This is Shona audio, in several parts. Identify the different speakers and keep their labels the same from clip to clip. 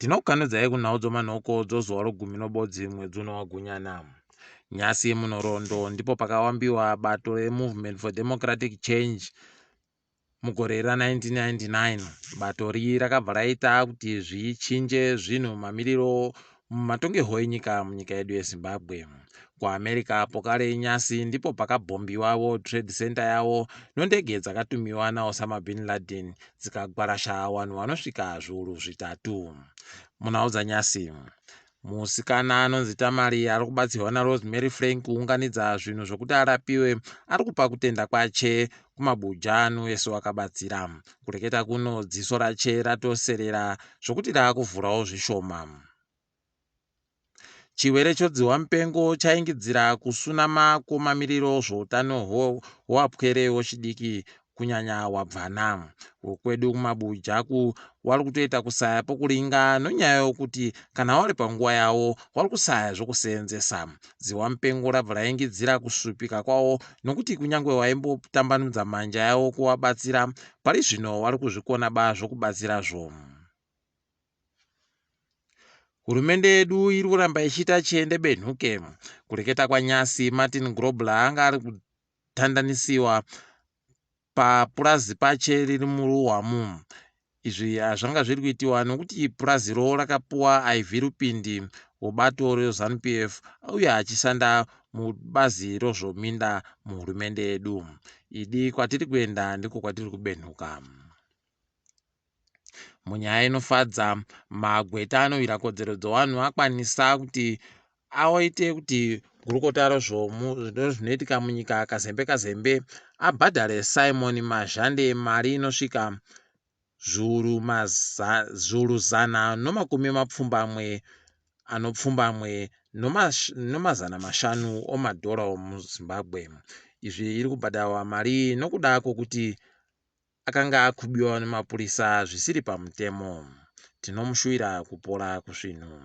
Speaker 1: Tinokukanudzai kunhaudzo manhoko dzozuva rogumi nobodzi mwedzi uno wagunyana. Nyasi munhoroondo ndipo pakawambiwa bato reMovement for Democratic Change mugore ra1999. Bato ri rakabva raita kuti zvichinje zvinhu mamiriro mumatongerwo enyika munyika yedu yeZimbabwe. KuAmerica pokare Nyasi ndipo pakabhombiwa World Trade Center yavo nondege dzakatumiwa naOsama bin Laden dzikagwarasha vanhu vanosvika zviuru zvitatu. Munhau dzanyasi, musikana anonzi Tamari ari kubatsirwa naRosemary Frank kuunganidza zvinhu zvokuti arapiwe ari kupa kutenda kwache kumabuja anoyesu akabatsira. Kureketa kuno dziso rache ratoserera zvokuti raakuvhurawo zvishoma. Chiwere chodziwa mupengo chaingidzira kusunama kwemamiriro zvoutano hwapwere wechidiki kunyanya wabvana. Kwedu kumabujaku wari kutoita kusaya pokuringa nonyaya yokuti kana wari panguva yawo wari kusaya zvokuseenzesa. Dziwa mupengo rabva raingidzira kusvupika kwawo nokuti kunyange waimbotambanudza manja yawo kuwabatsira, pari zvino wari kuzvikona zvokubatsirazvo. Hurumende yedu iri kuramba ichiita chiende benhuke. Kureketa kwaNyasi, Martin Grobler anga ari kutandanisiwa papurazi pache riri muRuhwamu. Izvi zvanga zviri kuitiwa nokuti purazi ro rakapuwa Ivy Rupindi webato reZANU-PF uye achishanda mubazi rozvominda muhurumende yedu. Idi kwatiri kuenda ndiko kwatiri kubenhuka. Munyaya inofadza, magweta anowira kodzero dzevanhu akwanisa kuti aite kuti gurukota zvinoitika munyika kazembe kazembe abhadhare Simon Mazhande mari inosvika zviuru 100 anopfumbamwe nomazana 500 omadhora omuZimbabwe. Izvi iri kubhadharwa mari nokuda kwokuti akanga akubiwa nemapurisa zvisiri pamutemo. Tinomushuvira kupora kusvinhu.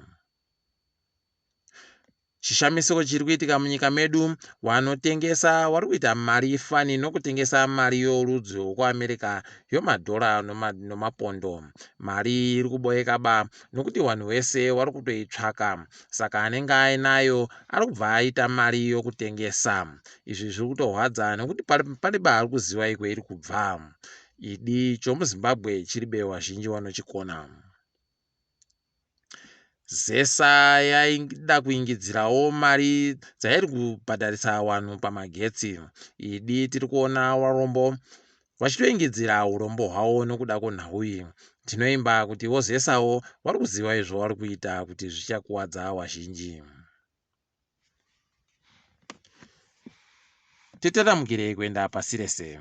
Speaker 1: Chishamiso chiri kuitika munyika medu, vanotengesa vari kuita mari fani nokutengesa mari yorudzi rwekuAmerica yomadhora nomapondo. Mari iri kuboeka nokuti vanhu vese vari kutoitsvaka, saka anenge ainayo ari kubva aita mari yokutengesa. Izvi zviri kutorwadza nokuti pane baari kuziva ikwe iri kubva. Idi chomuZimbabwe chiri bewa vazhinji vanochikona. Zesa yaida kuingidzirawo mari dzairi kubhadharisa vanhu pamagetsi. Idi tiri kuona varombo vachitoingidzira urombo hwavo nokuda kwenhau iyi. Tinoimba kuti vozesawo vari kuziva izvo vari kuita kuti zvichakuwadza vazhinji. Titatamukirei kuenda pasi rese.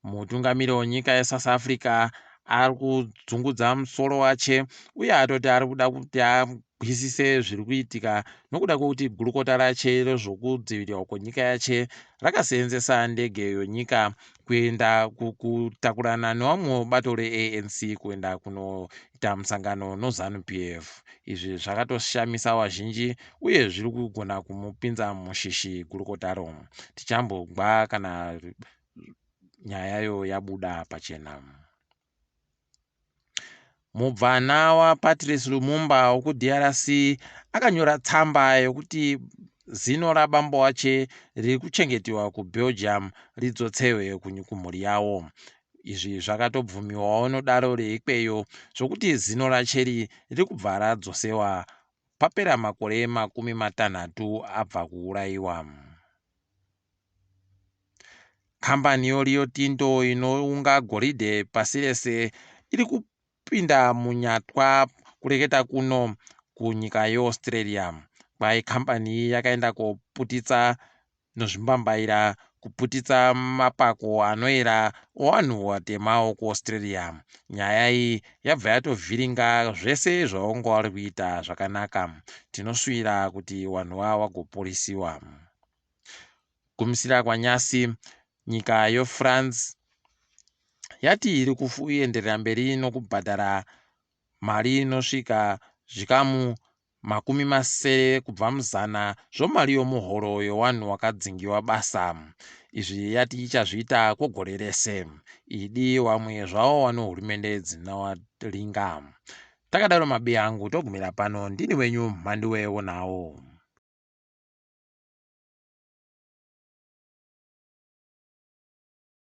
Speaker 1: Mutungamiri wenyika yeSouth Africa ari kudzungudza musoro wache uye atoti ari kuda kuti agwisise zviri kuitika nokuda kwokuti gurukota rache rezvokudzivirirwa kwenyika yache rakaseenzesa ndege yenyika kuenda kutakurana nevamwe bato reANC kuenda kunoita musangano noZANU-PF. Izvi zvakatoshamisa vazhinji uye zviri kugona kumupinza mushishi gurukotaro. Tichambogwa kana nyayayo yabuda pachena. Mubvana waPatrice Lumumba wekuDRC akanyora tsamba yokuti zino rabambo wache riri kuchengetiwa kuBelgium ridzotsewe kumhuri yawo. Izvi zvakatobvumiwawo nodaro reikweyo zvokuti zino rache riri kubva radzosewa papera makore 60 abva kuurayiwa. Kambani yeRio Tinto inounga goridhe pasi rese iri kupinda munyatwa kureketa kuno kunyika yeAustralia. Kwai kambani iyi yakaenda koputitsa nozvimbambaira kuputitsa mapako anoera vanhu vatema kuAustralia. Nyaya iyi yabva yatovhiringa zvese zvavanga vari kuita zvakanaka. Tinosvira kuti vanhu vava vagoporisiwa. Kumisira kwaNyasi, nyika yeFrance yati iri kuenderera mberi nokubhadhara mari inosvika zvikamu 80 kubva muzana zvomari yomuhoro yevanhu vakadzingiwa basa. Izvi yati ichazviita kwegore rese. Idi vamwe zvavo vano hurumende dzinowaringa. takadaro mabi angu togumira pano ndini wenyu mhandi weonawo.